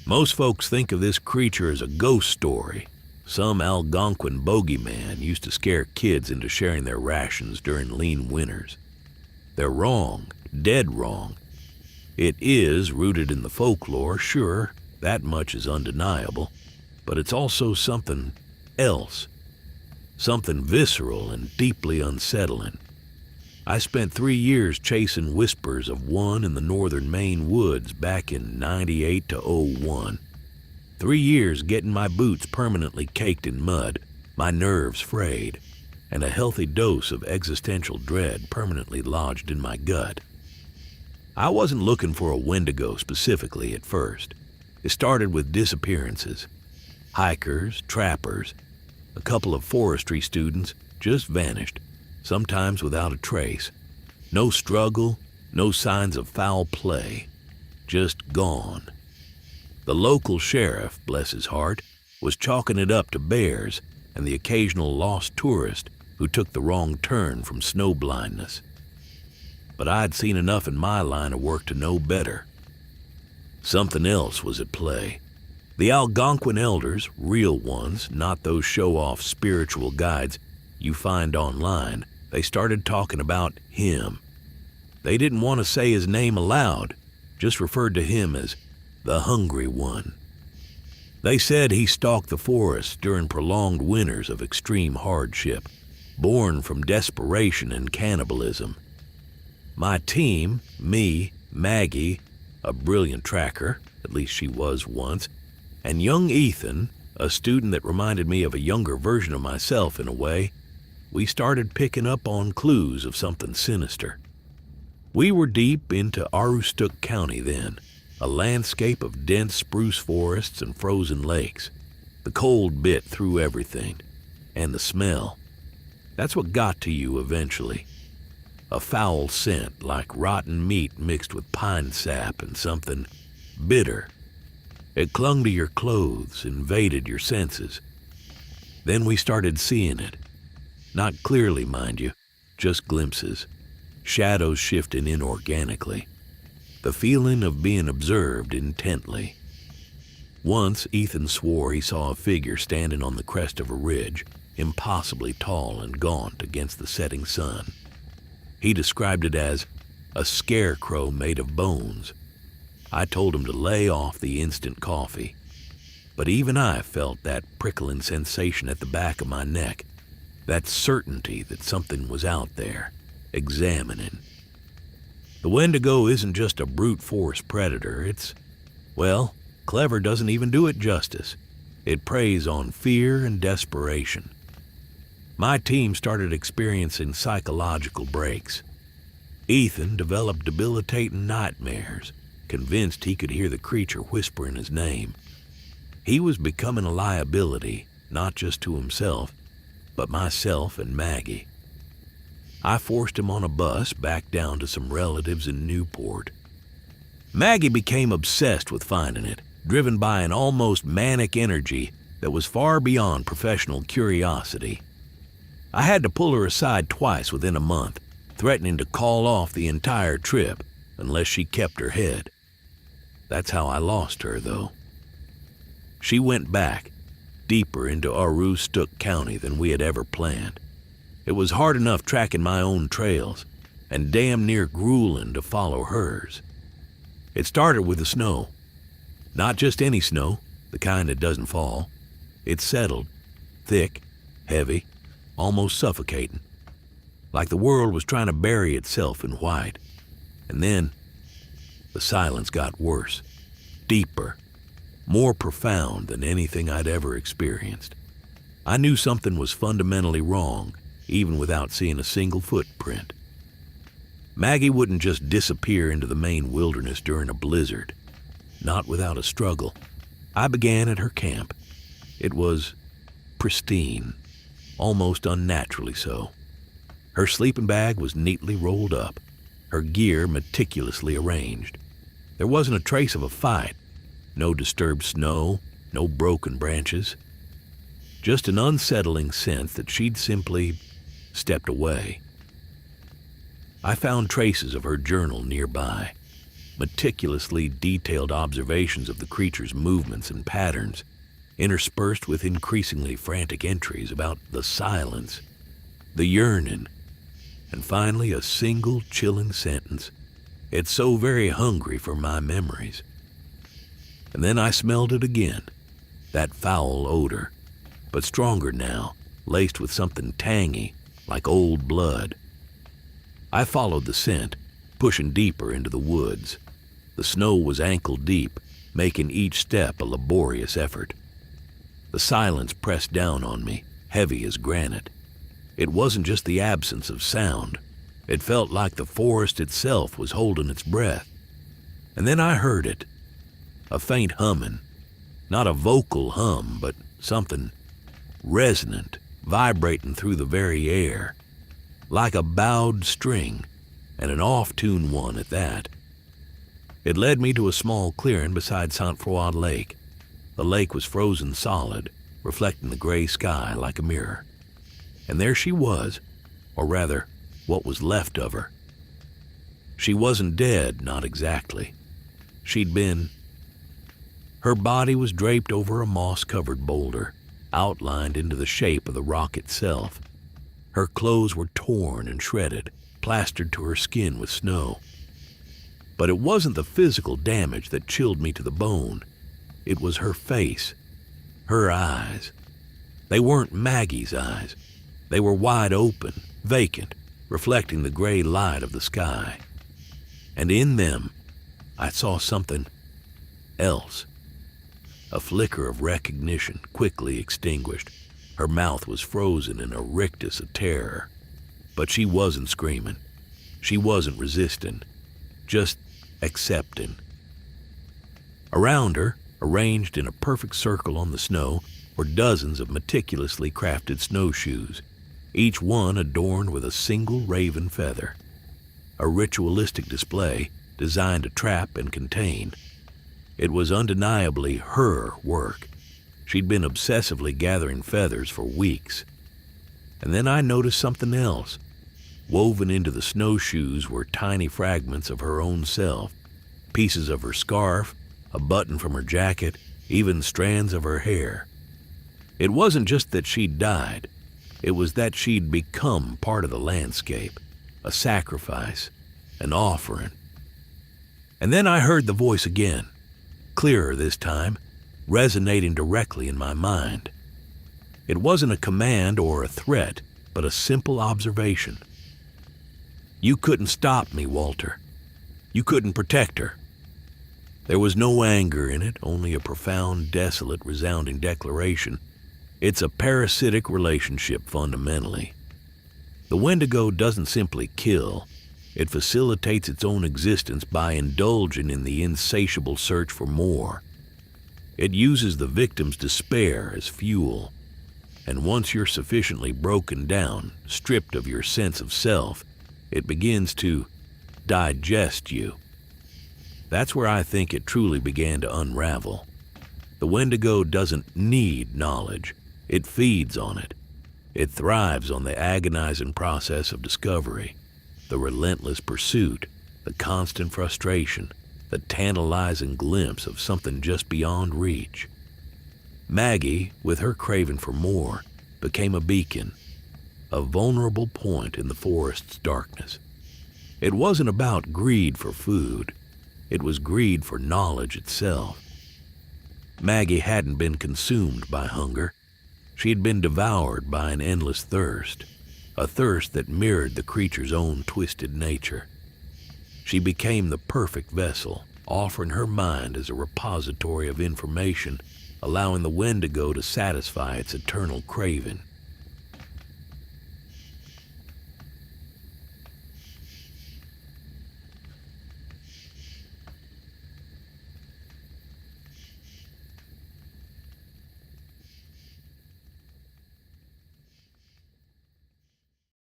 Most folks think of this creature as a ghost story. Some Algonquin bogeyman used to scare kids into sharing their rations during lean winters. They're wrong, dead wrong. It is rooted in the folklore, sure, that much is undeniable, but it's also something else, something visceral and deeply unsettling. I spent 3 years chasing whispers of one in the northern Maine woods back in '98 to '01. 3 years getting my boots permanently caked in mud, my nerves frayed, and a healthy dose of existential dread permanently lodged in my gut. I wasn't looking for a Wendigo specifically at first. It started with disappearances. Hikers, trappers, a couple of forestry students just vanished, sometimes without a trace. No struggle, no signs of foul play, just gone. The local sheriff, bless his heart, was chalking it up to bears and the occasional lost tourist who took the wrong turn from snow blindness. But I'd seen enough in my line of work to know better. Something else was at play. The Algonquin elders, real ones, not those show-off spiritual guides you find online, they started talking about him. They didn't want to say his name aloud, just referred to him as the Hungry One. They said he stalked the forests during prolonged winters of extreme hardship, born from desperation and cannibalism. My team, me, Maggie, a brilliant tracker, at least she was once, and young Ethan, a student that reminded me of a younger version of myself in a way, we started picking up on clues of something sinister. We were deep into Aroostook County then, a landscape of dense spruce forests and frozen lakes. The cold bit through everything, and the smell. That's what got to you eventually. A foul scent like rotten meat mixed with pine sap and something bitter. It clung to your clothes, invaded your senses. Then we started seeing it. Not clearly, mind you, just glimpses. Shadows shifting inorganically. The feeling of being observed intently. Once, Ethan swore he saw a figure standing on the crest of a ridge, impossibly tall and gaunt against the setting sun. He described it as a scarecrow made of bones. I told him to lay off the instant coffee. But even I felt that prickling sensation at the back of my neck, that certainty that something was out there, examining. The Wendigo isn't just a brute force predator, it's, well, clever doesn't even do it justice. It preys on fear and desperation. My team started experiencing psychological breaks. Ethan developed debilitating nightmares, convinced he could hear the creature whispering his name. He was becoming a liability, not just to himself, but myself and Maggie. I forced him on a bus back down to some relatives in Newport. Maggie became obsessed with finding it, driven by an almost manic energy that was far beyond professional curiosity. I had to pull her aside twice within a month, threatening to call off the entire trip unless she kept her head. That's how I lost her, though. She went back, deeper into Aroostook County than we had ever planned. It was hard enough tracking my own trails, and damn near grueling to follow hers. It started with the snow. Not just any snow, the kind that doesn't fall. It settled, thick, heavy, almost suffocating, like the world was trying to bury itself in white. And then, the silence got worse, deeper, more profound than anything I'd ever experienced. I knew something was fundamentally wrong, even without seeing a single footprint. Maggie wouldn't just disappear into the Maine wilderness during a blizzard, not without a struggle. I began at her camp. It was pristine, almost unnaturally so. Her sleeping bag was neatly rolled up, her gear meticulously arranged. There wasn't a trace of a fight, no disturbed snow, no broken branches. Just an unsettling sense that she'd simply stepped away. I found traces of her journal nearby, meticulously detailed observations of the creature's movements and patterns, interspersed with increasingly frantic entries about the silence, the yearning, and finally a single chilling sentence: "It's so very hungry for my memories." And then I smelled it again, that foul odor, but stronger now, laced with something tangy, like old blood. I followed the scent, pushing deeper into the woods. The snow was ankle deep, making each step a laborious effort. The silence pressed down on me, heavy as granite. It wasn't just the absence of sound. It felt like the forest itself was holding its breath. And then I heard it, a faint humming, not a vocal hum, but something resonant, vibrating through the very air, like a bowed string, and an off-tune one at that. It led me to a small clearing beside St. Froid Lake. The lake was frozen solid, reflecting the gray sky like a mirror. And there she was, or rather, what was left of her. She wasn't dead, not exactly. She'd been... Her body was draped over a moss-covered boulder, outlined into the shape of the rock itself. Her clothes were torn and shredded, plastered to her skin with snow. But it wasn't the physical damage that chilled me to the bone. It was her face, her eyes. They weren't Maggie's eyes. They were wide open, vacant, reflecting the gray light of the sky. And in them, I saw something else. A flicker of recognition quickly extinguished. Her mouth was frozen in a rictus of terror. But she wasn't screaming. She wasn't resisting. Just accepting. Around her, arranged in a perfect circle on the snow, were dozens of meticulously crafted snowshoes, each one adorned with a single raven feather. A ritualistic display designed to trap and contain. It was undeniably her work. She'd been obsessively gathering feathers for weeks. And then I noticed something else. Woven into the snowshoes were tiny fragments of her own self, pieces of her scarf, a button from her jacket, even strands of her hair. It wasn't just that she'd died. It was that she'd become part of the landscape, a sacrifice, an offering. And then I heard the voice again, clearer this time, resonating directly in my mind. It wasn't a command or a threat, but a simple observation. "You couldn't stop me, Walter. You couldn't protect her." There was no anger in it, only a profound, desolate, resounding declaration. It's a parasitic relationship fundamentally. The Wendigo doesn't simply kill. It facilitates its own existence by indulging in the insatiable search for more. It uses the victim's despair as fuel. And once you're sufficiently broken down, stripped of your sense of self, it begins to digest you. That's where I think it truly began to unravel. The Wendigo doesn't need knowledge. It feeds on it. It thrives on the agonizing process of discovery, the relentless pursuit, the constant frustration, the tantalizing glimpse of something just beyond reach. Maggie, with her craving for more, became a beacon, a vulnerable point in the forest's darkness. It wasn't about greed for food. It was greed for knowledge itself. Maggie hadn't been consumed by hunger. She had been devoured by an endless thirst, a thirst that mirrored the creature's own twisted nature. She became the perfect vessel, offering her mind as a repository of information, allowing the Wendigo to satisfy its eternal craving.